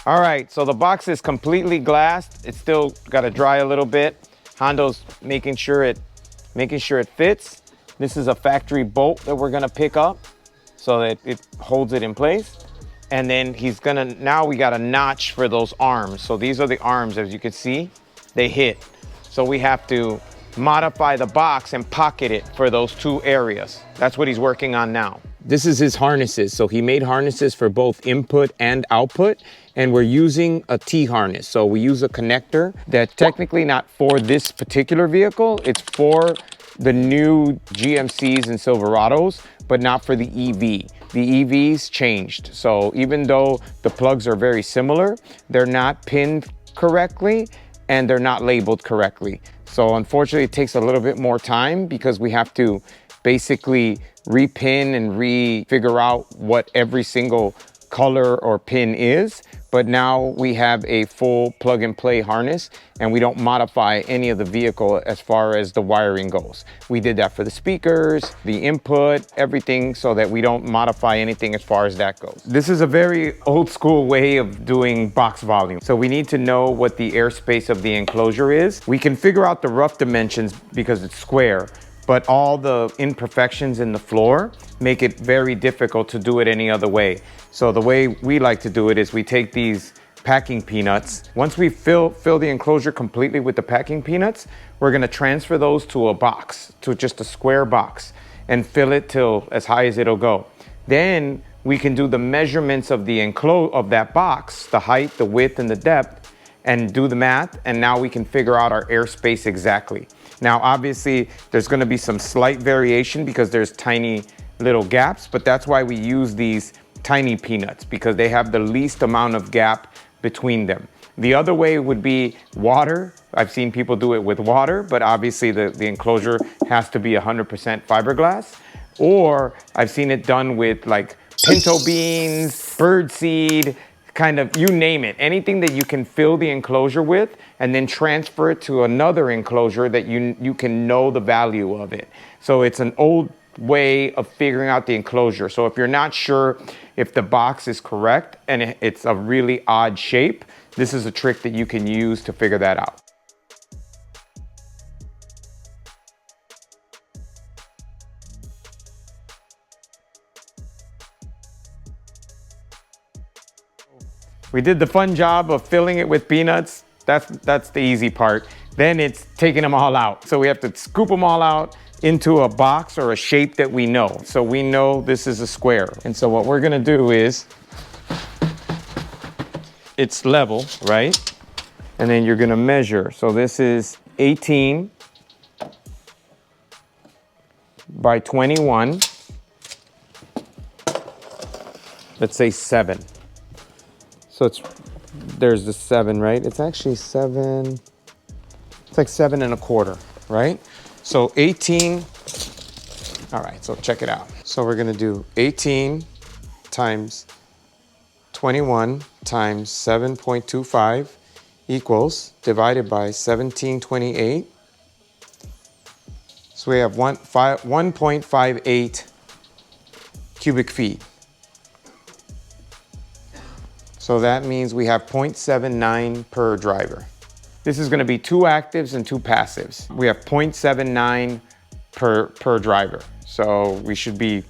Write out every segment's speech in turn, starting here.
All right, so the box is completely glassed. It's still got to dry a little bit. Hondo's making sure it fits. This is a factory bolt that we're gonna pick up so that it holds it in place. And then now we got a notch for those arms. So these are the arms, as you can see, they hit. So we have to modify the box and pocket it for those two areas. That's what he's working on now. This is his harnesses. So he made harnesses for both input and output, and we're using a T-harness. So we use a connector that's technically not for this particular vehicle. It's for the new GMCs and Silverados, but not for the EV. The EVs changed. So even though the plugs are very similar, they're not pinned correctly and they're not labeled correctly. So unfortunately, it takes a little bit more time because we have to basically repin and figure out what every single color or pin is. But now we have a full plug and play harness and we don't modify any of the vehicle as far as the wiring goes. We did that for the speakers, the input, everything, so that we don't modify anything as far as that goes. This is a very old school way of doing box volume. So we need to know what the airspace of the enclosure is. We can figure out the rough dimensions because it's square, but all the imperfections in the floor make it very difficult to do it any other way. So the way we like to do it is we take these packing peanuts. Once we fill the enclosure completely with the packing peanuts, we're gonna transfer those to a box, to just a square box, and fill it till as high as it'll go. Then we can do the measurements of that box, the height, the width, and the depth, and do the math, and now we can figure out our airspace exactly. Now, obviously, there's gonna be some slight variation because there's tiny little gaps, but that's why we use these tiny peanuts, because they have the least amount of gap between them. The other way would be water. I've seen people do it with water, but obviously the enclosure has to be 100% fiberglass. Or I've seen it done with like pinto beans, birdseed, kind of, you name it, anything that you can fill the enclosure with and then transfer it to another enclosure that you can know the value of it. So it's an old way of figuring out the enclosure. So if you're not sure if the box is correct and it's a really odd shape, this is a trick that you can use to figure that out. We did the fun job of filling it with peanuts. That's the easy part. Then it's taking them all out. So we have to scoop them all out into a box or a shape that we know. So we know this is a square. And so what we're gonna do is, it's level, right? And then you're gonna measure. So this is 18 by 21. Let's say 7. So there's the 7, right? It's actually 7, it's like 7 1/4, right? So 18, all right, so check it out. So we're gonna do 18 times 21 times 7.25 equals, divided by 1728. So we have 1.58 cubic feet. So that means we have 0.79 per driver. This is gonna be 2 actives and 2 passives. We have 0.79 per driver. So we should be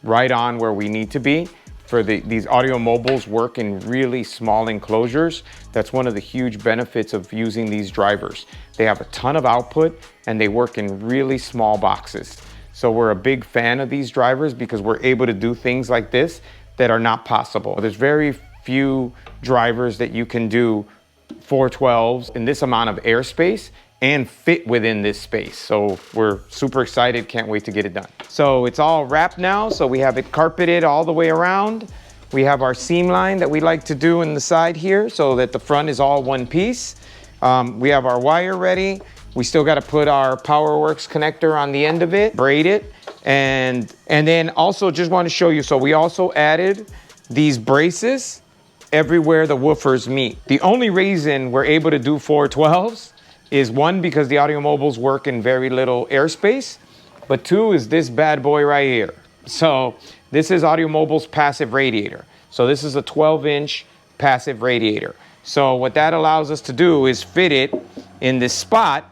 right on where we need to be. These audio mobiles work in really small enclosures. That's one of the huge benefits of using these drivers. They have a ton of output and they work in really small boxes. So we're a big fan of these drivers because we're able to do things like this that are not possible. There's very few drivers that you can do 412s in this amount of airspace and fit within this space. So we're super excited, can't wait to get it done. So it's all wrapped now, so we have it carpeted all the way around. We have our seam line that we like to do in the side here so that the front is all one piece. We have our wire ready. We still gotta put our PowerWorks connector on the end of it, braid it, and then also just wanna show you, so we also added these braces everywhere the woofers meet. The only reason we're able to do 412s is 1, because the audio mobiles work in very little airspace, but 2 is this bad boy right here. So this is Audio Mobile's passive radiator. So this is a 12-inch passive radiator. So what that allows us to do is fit it in this spot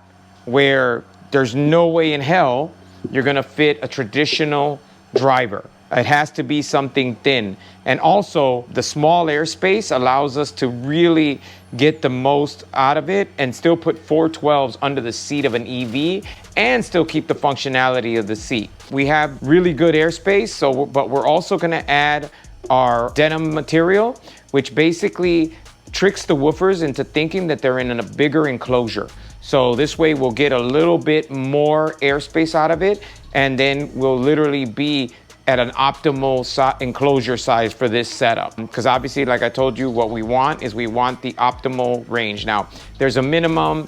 where there's no way in hell you're gonna fit a traditional driver. It has to be something thin. And also the small airspace allows us to really get the most out of it and still put 412s under the seat of an EV and still keep the functionality of the seat. We have really good airspace, but we're also gonna add our denim material, which basically tricks the woofers into thinking that they're in a bigger enclosure. So this way we'll get a little bit more airspace out of it, and then we'll literally be at an optimal enclosure size for this setup. Because obviously, like I told you, what we want is we want the optimal range. Now, there's a minimum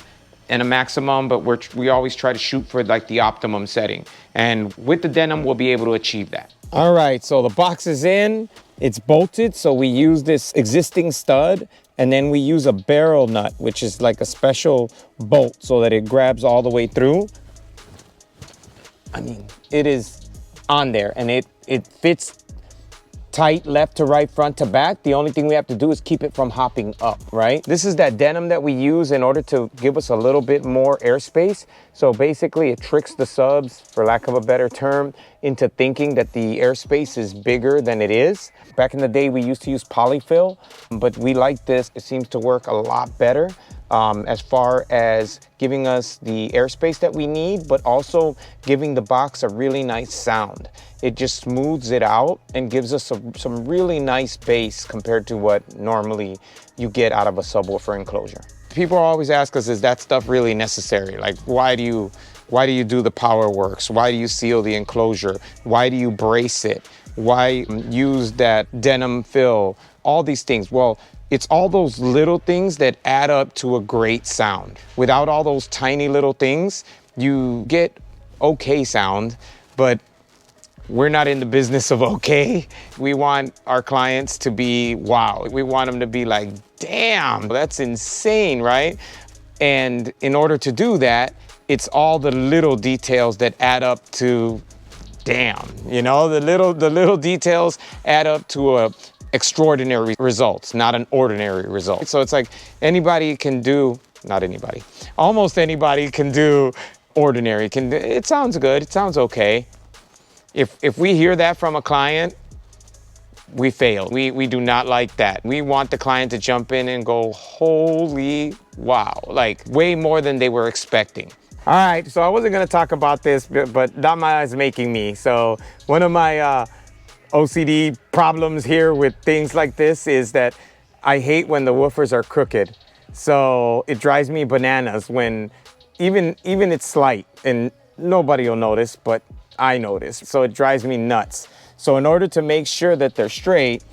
and a maximum, but we always try to shoot for like the optimum setting. And with the denim, we'll be able to achieve that. All right, so the box is in, it's bolted. So we use this existing stud, and then we use a barrel nut, which is like a special bolt so that it grabs all the way through. I mean, it is on there, and it fits tight left to right, front to back. The only thing we have to do is keep it from hopping up, right? This is that denim that we use in order to give us a little bit more airspace. So basically it tricks the subs, for lack of a better term, into thinking that the airspace is bigger than it is. Back in the day, we used to use polyfill, but we like this. It seems to work a lot better as far as giving us the airspace that we need, but also giving the box a really nice sound. It just smooths it out and gives us some really nice bass compared to what normally you get out of a subwoofer enclosure. People always ask us, is that stuff really necessary? Like, why do you do the power works? Why do you seal the enclosure? Why do you brace it? Why use that denim fill? All these things. Well, it's all those little things that add up to a great sound. Without all those tiny little things, you get okay sound, but we're not in the business of okay. We want our clients to be wow. We want them to be like, damn, that's insane, right? And in order to do that, it's all the little details that add up to damn. You know, the little details add up to extraordinary results, not an ordinary result. So it's like anybody can do, not anybody, almost anybody can do ordinary. It sounds good, it sounds okay. If we hear that from a client, we fail. We do not like that. We want the client to jump in and go, holy wow, like way more than they were expecting. All right, so I wasn't gonna talk about this, but Dama is making me. So one of my OCD problems here with things like this is that I hate when the woofers are crooked. So it drives me bananas when even it's slight and nobody will notice, but I notice. So it drives me nuts. So in order to make sure that they're straight,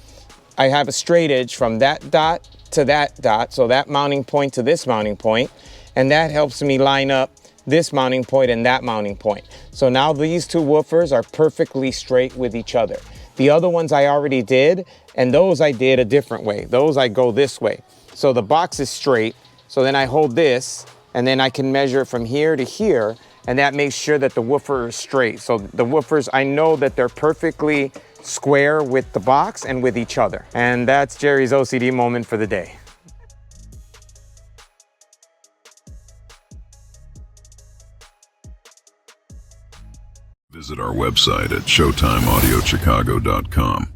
I have a straight edge from that dot to that dot. So that mounting point to this mounting point, and that helps me line up this mounting point and that mounting point. So now these two woofers are perfectly straight with each other. The other ones I already did, and those I did a different way. Those I go this way. So the box is straight, so then I hold this, and then I can measure from here to here, and that makes sure that the woofer is straight. So the woofers, I know that they're perfectly square with the box and with each other. And that's Jerry's OCD moment for the day. Visit our website at showtimeaudiochicago.com.